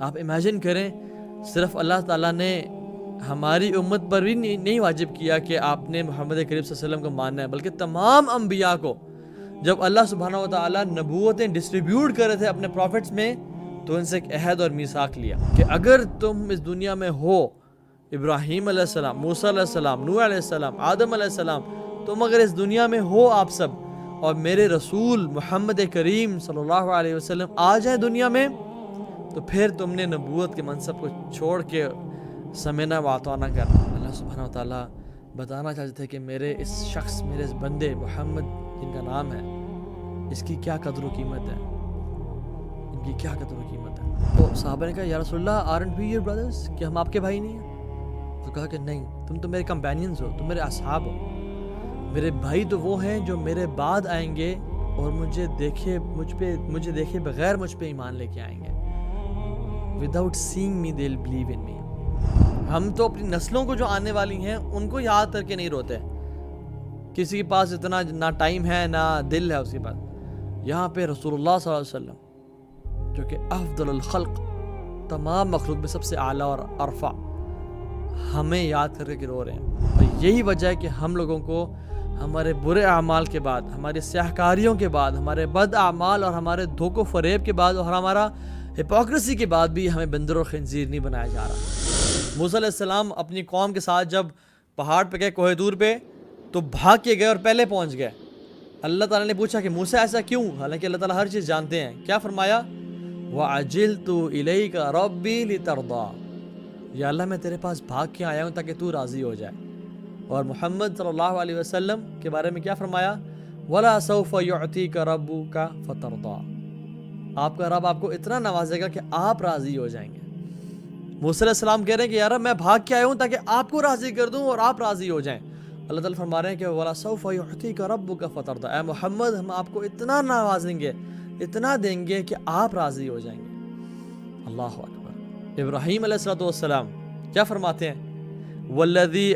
آپ امیجن کریں، صرف اللہ تعالیٰ نے ہماری امت پر بھی نہیں واجب کیا کہ آپ نے محمد کریم صلی اللہ علیہ وسلم کو ماننا ہے، بلکہ تمام انبیاء کو جب اللہ سبحانہ و تعالیٰ نبوتیں ڈسٹریبیوٹ کر رہے تھے اپنے پروفٹس میں، تو ان سے ایک عہد اور میثاق لیا کہ اگر تم اس دنیا میں ہو، ابراہیم علیہ السلام، موسیٰ علیہ السلام، نوح علیہ السلام، آدم علیہ السلام، تم اگر اس دنیا میں ہو آپ سب، اور میرے رسول محمد کریم صلی اللہ علیہ وسلم آ جائیں دنیا میں، تو پھر تم نے نبوت کے منصب کو چھوڑ کے سمعنا واطعنا کرنا۔ اللہ سبحانہ و تعالیٰ بتانا چاہتے تھے کہ میرے اس شخص، میرے اس بندے محمد جن کا نام ہے، اس کی کیا قدر و قیمت ہے، ان کی کیا قدر و قیمت ہے۔ تو صحابہ نے کہا یا رسول اللہ aren't we your brothers، کہ ہم آپ کے بھائی نہیں ہیں؟ تو کہا کہ نہیں، تم تو میرے کمپینینز ہو، تم میرے اصحاب ہو، میرے بھائی تو وہ ہیں جو میرے بعد آئیں گے اور مجھے دیکھے بغیر مجھ پہ ایمان لے کے آئیں گے۔ without seeing me they'll believe in me۔ ہم تو اپنی نسلوں کو جو آنے والی ہیں ان کو یاد کر کے نہیں روتے، کسی کے پاس اتنا نہ ٹائم ہے نہ دل ہے اس کے پاس۔ یہاں پہ رسول اللہ صلی اللہ علیہ وسلم جو کہ افضل الخلق، تمام مخلوق میں سب سے اعلیٰ اور ارفع، ہمیں یاد کر کے رو رہے ہیں۔ اور یہی وجہ ہے کہ ہم لوگوں کو ہمارے برے اعمال کے بعد، ہماری سیاہکاریوں کے بعد، ہمارے بد اعمال اور ہمارے دھوکہ و فریب کے بعد اور ہمارا ہپوکریسی کے بعد بھی ہمیں بندر اور خنزیر نہیں بنایا جا رہا۔ موسیٰ علیہ السلام اپنی قوم کے ساتھ جب پہاڑ پہ گئے، کوہ طور پہ، تو بھاگ کے گئے اور پہلے پہنچ گئے۔ اللہ تعالیٰ نے پوچھا کہ موسیٰ ایسا کیوں؟ حالانکہ اللہ تعالیٰ ہر چیز جانتے ہیں۔ کیا فرمایا؟ وَعَجِلْتُ إِلَيْكَ رَبِّي لِتَرْضَىٰ، یا اللہ میں تیرے پاس بھاگ کے آیا ہوں تاکہ تو راضی ہو جائے۔ اور محمد صلی اللہ علیہ وسلم کے بارے میں کیا فرمایا؟ وَلَا سَوْفَ يُعْتِيكَ رَبُّكَ فَتَرْضَىٰ، آپ کا رب آپ کو اتنا نوازے گا کہ آپ راضی ہو جائیں گے۔ موسیٰ علیہ السلام کہہ رہے ہیں کہ یا رب میں بھاگ کے آیا ہوں تاکہ آپ کو راضی کر دوں اور آپ راضی ہو جائیں۔ اللہ تعالیٰ فرما رہے ہیں کہ وَلَا سَوْفَ يُعْتِيكَ رَبُّكَ فَتَرْضَىٰ، اے محمد ہم آپ کو اتنا نوازیں گے، اتنا دیں گے کہ آپ راضی ہو جائیں گے۔ اللہ اکبر۔ ابراہیم علیہ السلام کیا فرماتے ہیں؟ وَالَّذِي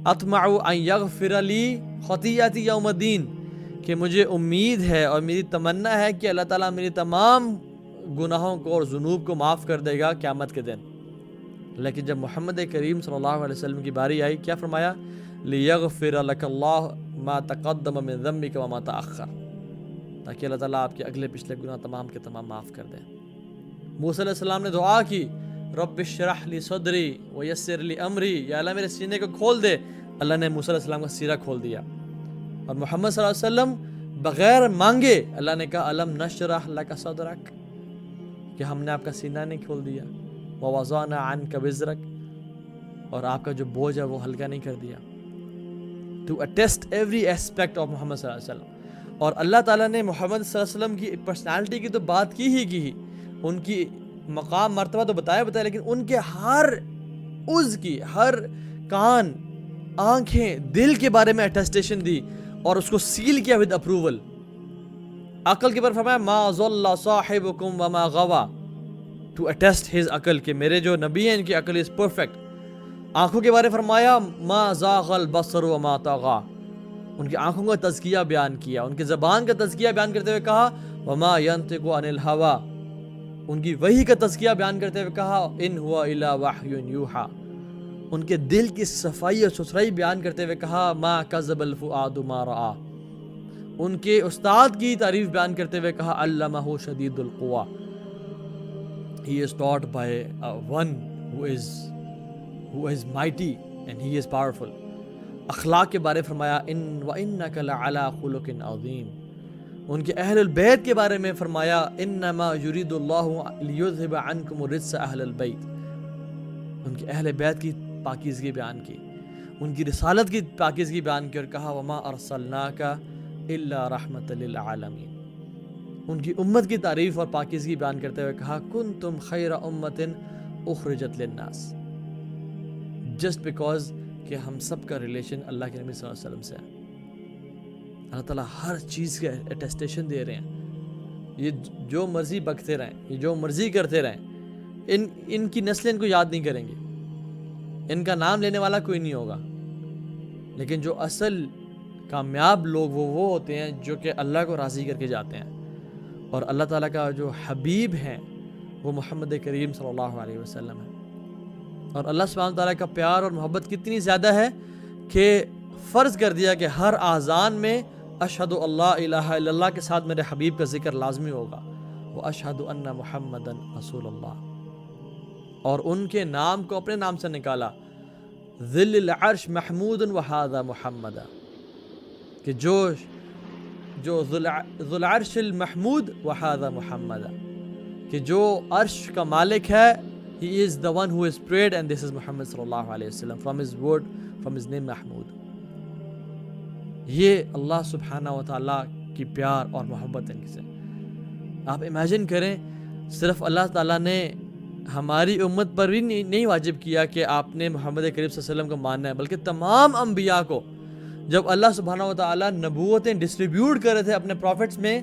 أَطْمَعُ أَن يَغْفِرَ لِي خَطِيئَتِي يَوْمَ الدِّينِ، کہ مجھے امید ہے اور میری تمنا ہے کہ اللہ تعالیٰ میری تمام گناہوں کو اور ذنوب کو معاف کر دے گا قیامت کے دن۔ لیکن جب محمد کریم صلی اللہ علیہ وسلم کی باری آئی، کیا فرمایا؟ لِيَغْفِرَ لَكَ اللَّهُ مَا تَقَدَّمَ مِن ذَنبِكَ وَمَا تَأَخَّرَ، تاکہ اللہ تعالیٰ آپ کے اگلے پچھلے گناہ تمام کے تمام معاف کر دے۔ موسیٰ علیہ السلام نے دعا کی، رب اشرح لی صدری ویسر لی امری، یا اللہ میرے سینے کو کھول دے۔ اللہ نے موسیٰ علیہ السلام کا سینہ کھول دیا۔ اور محمد صلی اللہ علیہ وسلم بغیر مانگے اللہ نے کہا الم نشرح لک صدرک، کہ ہم نے آپ کا سینہ نہیں کھول دیا، ووضعنا عنک وزرک، اور آپ کا جو بوجھ ہے وہ ہلکا نہیں کر دیا۔ to attest every aspect of محمد صلی اللہ علیہ وسلم۔ اور اللہ تعالیٰ نے محمد صلی اللہ علیہ وسلم کی پرسنالٹی کی تو بات کی، ان کی مقام مرتبہ تو بتایا، لیکن ان کے ہر عضو کی، ہر کان، آنکھیں، دل کے بارے میں اٹیسٹیشن دی اور اس کو سیل کیا ود اپروول۔ عقل کے بارے میں فرمایا ما ضل صاحبکم وما غوا، ٹو اٹیسٹ ہز عقل، کہ میرے جو نبی ہیں ان کی عقل از پرفیکٹ۔ آنکھوں کے بارے میں فرمایا ما زاغ البصر وما طغى، ان کی آنکھوں کا تزکیہ بیان کیا، ان کی زبان کا تزکیہ بیان کرتے ہوئے کہا وما ينطق عن الهوى، ان کی وحی کا تزکیہ بیان کرتے ہوئے کہا ان هو الا وحی یوحى، ان کے دل کی صفائی اور ستھرائی بیان کرتے ہوئے کہا ما کذب الفؤاد ما رأى، ان کے استاد کی تعریف بیان کرتے ہوئے کہا علمہ شدید القویٰ، he is taught by one who is mighty and he is powerful۔ اخلاق کے بارے فرمایا ان وَإِنَّكَ لَعَلَىٰ خُلُقٍ عَظِيمٍ، ان کے اہل البیت کے بارے میں فرمایا انما یرید اللہ لیذھب عنکم الرجس اہل البیت، ان کے اہل بیت کی پاکیزگی بیان کی، ان کی رسالت کی پاکیزگی بیان کی، اور کہا وما ارسلناک الا رحمۃ للعالمین، ان کی امت کی تعریف اور پاکیزگی بیان کرتے ہوئے کہا کنتم خیر امۃ اخرجت للناس، جسٹ بیکاز کہ ہم سب کا ریلیشن اللہ کے نبی صلی اللہ علیہ وسلم سے ہے۔ اللہ تعالیٰ ہر چیز کے اٹیسٹیشن دے رہے ہیں، یہ جو مرضی بکتے رہیں، یہ جو مرضی کرتے رہیں، ان کی نسلیں ان کو یاد نہیں کریں گے، ان کا نام لینے والا کوئی نہیں ہوگا، لیکن جو اصل کامیاب لوگ وہ ہوتے ہیں جو کہ اللہ کو راضی کر کے جاتے ہیں، اور اللہ تعالیٰ کا جو حبیب ہیں وہ محمد کریم صلی اللہ علیہ وسلم ہے. اور اللہ سبحانہ تعالیٰ کا پیار اور محبت کتنی زیادہ ہے کہ فرض کر دیا کہ ہر آذان میں اشہد اللہ الہ الا اللہ کے ساتھ میرے حبیب کا ذکر لازمی ہوگا. واشہد ان محمدً رسول اللہ. اور ان کے نام کو اپنے نام سے نکالا, ذل العرش محمود وہذا محمد, کہ جو ذو العرش المحمود وہذا محمد, کہ جو عرش کا مالک ہے, he is the one who is prayed and this is Muhammad صلی اللہ علیہ وسلم from his word, from his name Mahmood. یہ اللہ سبحانہ و تعالیٰ کی پیار اور محبت ان سے. آپ امیجن کریں, صرف اللہ تعالیٰ نے ہماری امت پر بھی نہیں واجب کیا کہ آپ نے محمد کریم صلی اللہ علیہ وسلم کو ماننا ہے, بلکہ تمام انبیاء کو جب اللہ سبحانہ و تعالیٰ نبوتیں ڈسٹریبیوٹ کر رہے تھے اپنے پروفٹس میں,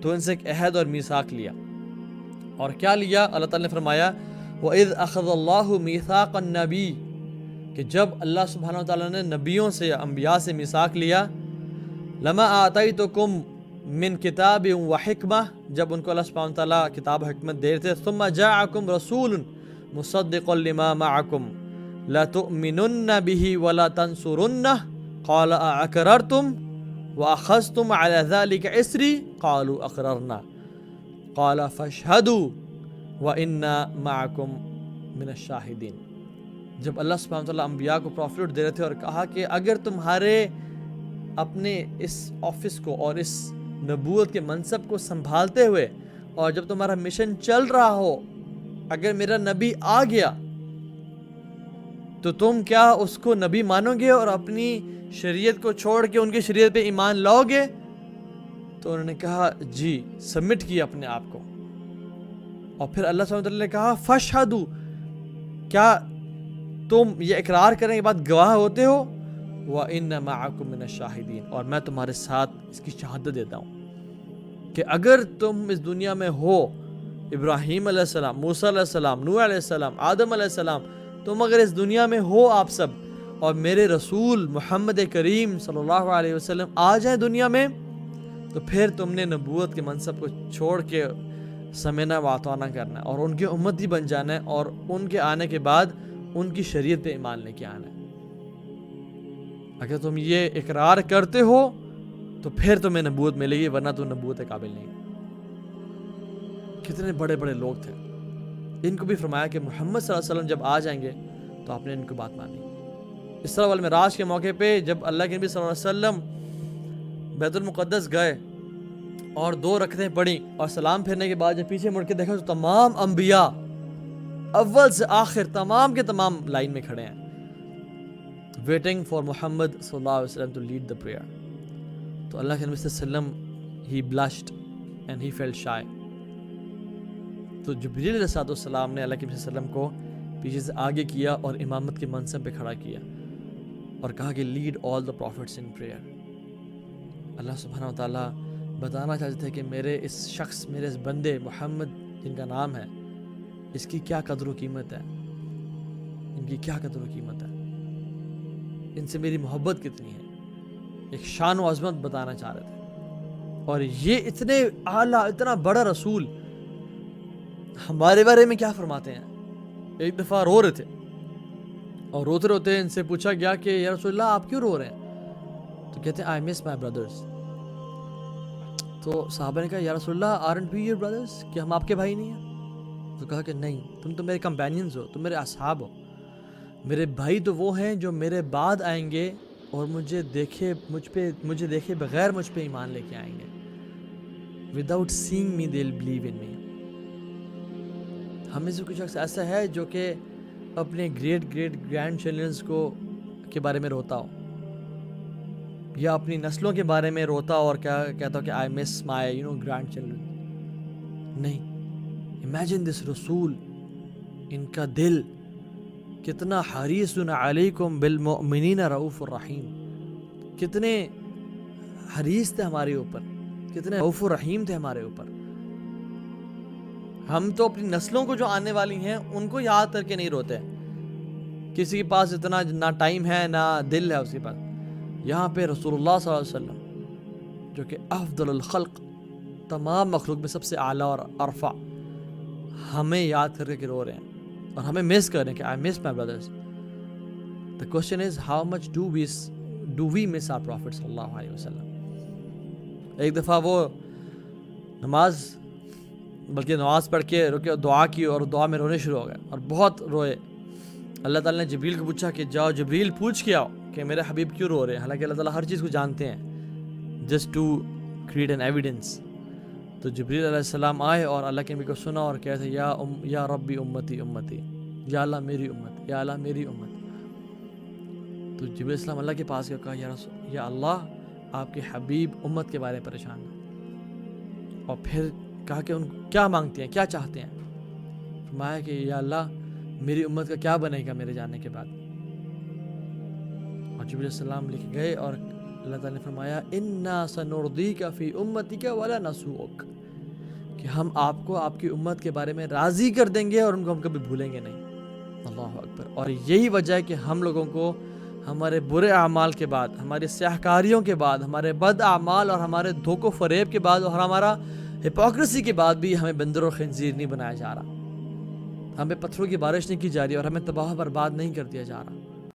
تو ان سے ایک عہد اور میثاق لیا. اور کیا لیا؟ اللہ تعالیٰ نے فرمایا وَإِذْ أَخَذَ اللَّهُ مِيثَاقَ النَّبِيِّ, کہ جب اللہ سبحانہ و تعالیٰ نے نبیوں سے یا انبیاء سے میثاق لیا, لَمَا آتَيْتُكُم من کتاب و حکمہ, جب ان کو اللہ سبحانہ و تعالیٰ کتاب و حکمت دے رہے تھے, ثم جاءکم رسول مصدق لما معکم لتؤمنن به ولا تنصرنہ قال اقررتم واخذتم على ذلك اسری قالوا اقررنا قال فاشهدوا وانا معکم من الشاہدین. جب اللہ سبحانہ و تعالیٰ انبیاء کو پروفٹ دے رہے تھے اور کہا کہ اگر تمہارے اپنے اس آفس کو اور اس نبوت کے منصب کو سنبھالتے ہوئے, اور جب تمہارا مشن چل رہا ہو, اگر میرا نبی آ گیا تو تم کیا اس کو نبی مانو گے اور اپنی شریعت کو چھوڑ کے ان کی شریعت پہ ایمان لاؤ گے؟ تو انہوں نے کہا جی, سبمٹ کیا اپنے آپ کو. اور پھر اللہ سبحانہ وتعالی نے کہا فاشہدوا, کیا تم یہ اقرار کرنے کے بعد گواہ ہوتے ہو؟ وَإِنَّ مَعَكُمْ مِنَ الشَّاهِدِينَ, اور میں تمہارے ساتھ اس کی شہادت دیتا ہوں کہ اگر تم اس دنیا میں ہو, ابراہیم علیہ السلام, موسیٰ علیہ السلام, نوح علیہ السلام, آدم علیہ السلام, تم اگر اس دنیا میں ہو آپ سب, اور میرے رسول محمد کریم صلی اللہ علیہ وسلم آ جائیں دنیا میں, تو پھر تم نے نبوت کے منصب کو چھوڑ کے سمعنا و اطعنا کرنا ہے اور ان کی امتی بن جانا ہے, اور ان کے آنے کے بعد ان کی شریعت پہ ایمان لے کے آنا ہے. اگر تم یہ اقرار کرتے ہو تو پھر تمہیں نبوت ملے گی, ورنہ تو نبوت قابل نہیں. کتنے بڑے بڑے لوگ تھے, ان کو بھی فرمایا کہ محمد صلی اللہ علیہ وسلم جب آ جائیں گے تو آپ نے ان کو بات مانی. اسراء والمعراج کے موقع پہ جب اللہ کے نبی صلی اللہ علیہ وسلم بیت المقدس گئے اور 2 رکعتیں پڑھی, اور سلام پھرنے کے بعد جب پیچھے مڑ کے دیکھا تو تمام انبیاء اول سے آخر تمام کے تمام لائن میں کھڑے ہیں, waiting for Muhammad صلی اللہ علیہ وسلم to lead the prayer. تو اللہ کے نبی صلی اللہ علیہ وسلم he blushed and he felt shy. تو جبریل علیہ السلام نے اللہ کے نبی صلی اللہ علیہ وسلم کو پیچھے سے آگے کیا اور امامت کے منصب پہ کھڑا کیا اور کہا کہ lead all the prophets in prayer. اللہ سبحانہ و تعالیٰ بتانا چاہتے تھے کہ میرے اس شخص, میرے اس بندے محمد جن کا نام ہے, اس کی کیا قدر و قیمت ہے, ان کی کیا قدر و قیمت ہے, ان سے میری محبت کتنی ہے. ایک شان و عظمت بتانا چاہ رہے تھے. اور یہ اتنے اعلیٰ, اتنا بڑا رسول ہمارے بارے میں کیا فرماتے ہیں. ایک دفعہ رو رہے تھے اور روتے روتے ان سے پوچھا گیا کہ یا رسول اللہ آپ کیوں رو رہے ہیں؟ تو کہتے ہیں I miss my brothers. تو صحابہ نے کہا یا رسول اللہ aren't we your brothers, کہ ہم آپ کے بھائی نہیں ہیں؟ تو کہا کہ نہیں, تم تو میرے کمپینینز ہو, تم میرے اصحاب ہو. میرے بھائی تو وہ ہیں جو میرے بعد آئیں گے اور مجھے دیکھے بغیر مجھ پہ ایمان لے کے آئیں گے. Without seeing me they'll believe in me. ہمیں سے کچھ شخص ایسا ہے جو کہ اپنے گریٹ گرینڈ چلڈرنز کے بارے میں روتا ہو, یا اپنی نسلوں کے بارے میں روتا ہو اور کہتا ہو کہ I miss my grand children. نہیں, امیجن دس رسول, ان کا دل کتنا حریص علیکم بالمؤمنین رؤوف الرحیم, کتنے حریص تھے ہمارے اوپر, کتنے رؤوف الرحیم تھے ہمارے اوپر. ہم تو اپنی نسلوں کو جو آنے والی ہیں ان کو یاد کر کے نہیں روتے. کسی کے پاس اتنا نہ ٹائم ہے نہ دل ہے اس کے پاس. یہاں پہ رسول اللہ صلی اللہ علیہ وسلم جو کہ افضل الخلق, تمام مخلوق میں سب سے اعلیٰ اور ارفع, ہمیں یاد کر کے رو رہے ہیں اور ہمیں مس کر رہے ہیں کہ I miss my brothers. The question is how much do we miss our Prophet sallallahu alaihi wasallam. ایک دفعہ وہ نماز پڑھ کے رکے اور دعا کی اور دعا میں رونے شروع ہو گئے اور بہت روئے. اللہ تعالیٰ نے جبریل کو پوچھا کہ جاؤ جبریل پوچھ کے آؤ کہ میرے حبیب کیوں رو رہے ہیں, حالانکہ اللہ تعالیٰ ہر چیز کو جانتے ہیں, just to create an evidence. تو جبریل علیہ السلام آئے اور اللہ کے نبی کو سنا اور کہتے یا ربی امتی امتی, یا اللہ میری امت, یا اللہ میری امت. تو جبریل علیہ السلام اللہ کے پاس گئے, کہا یا اللہ آپ کے حبیب امت کے بارے میں پریشان ہیں. اور پھر کہا کہ ان کیا مانگتے ہیں, کیا چاہتے ہیں. فرمایا کہ یا اللہ میری امت کا کیا بنے گا میرے جانے کے بعد. اور جبریل علیہ السلام لے کے گئے اور اللہ تعالیٰ نے فرمایا انا سنردیک فی امتک ولا نسوک, کہ ہم آپ کو آپ کی امت کے بارے میں راضی کر دیں گے اور ان کو ہم کبھی بھولیں گے نہیں. اللہ اکبر. اور یہی وجہ ہے کہ ہم لوگوں کو ہمارے برے اعمال کے بعد, ہماری سیاہکاریوں کے بعد, ہمارے بد اعمال اور ہمارے دھوکے و فریب کے بعد اور ہمارا ہپوکریسی کے بعد بھی ہمیں بندر اور خنزیر نہیں بنایا جا رہا, ہمیں پتھروں کی بارش نہیں کی جا رہی اور ہمیں تباہ برباد نہیں کر دیا جا رہا.